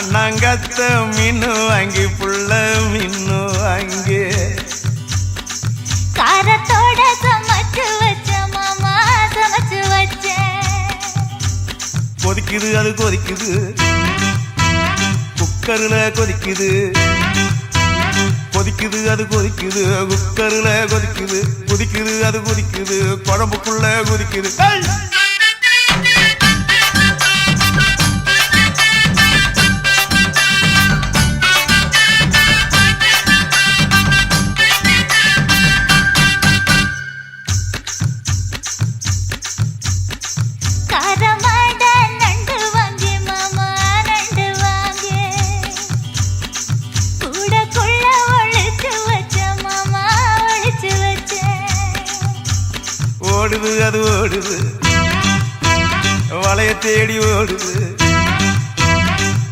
மண்ணாங்கத்த மீன் வாங்கி புள்ள மீன் வாங்கி காரத்தோட சமைச்சு வச்ச மாமா சமைச்சு வச்சேன். கொதிக்குது அது கொதிக்குது குக்கருல கொதிக்குது கொதிக்குது அது கொதிக்குது குக்கருல கொதிக்குது கொதிக்குது அது கொதிக்குது குழம்புக்குள்ள கொதிக்குது. காரமாட நண்டு வாங்கி மாமா நண்டு வாங்கி கூடக்குள்ள ஒழிச்சு வச்ச மாமா ஒழிச்சு வச்சேன். ஓடுது அது ஓடுது வளைய தேடி ஓடுது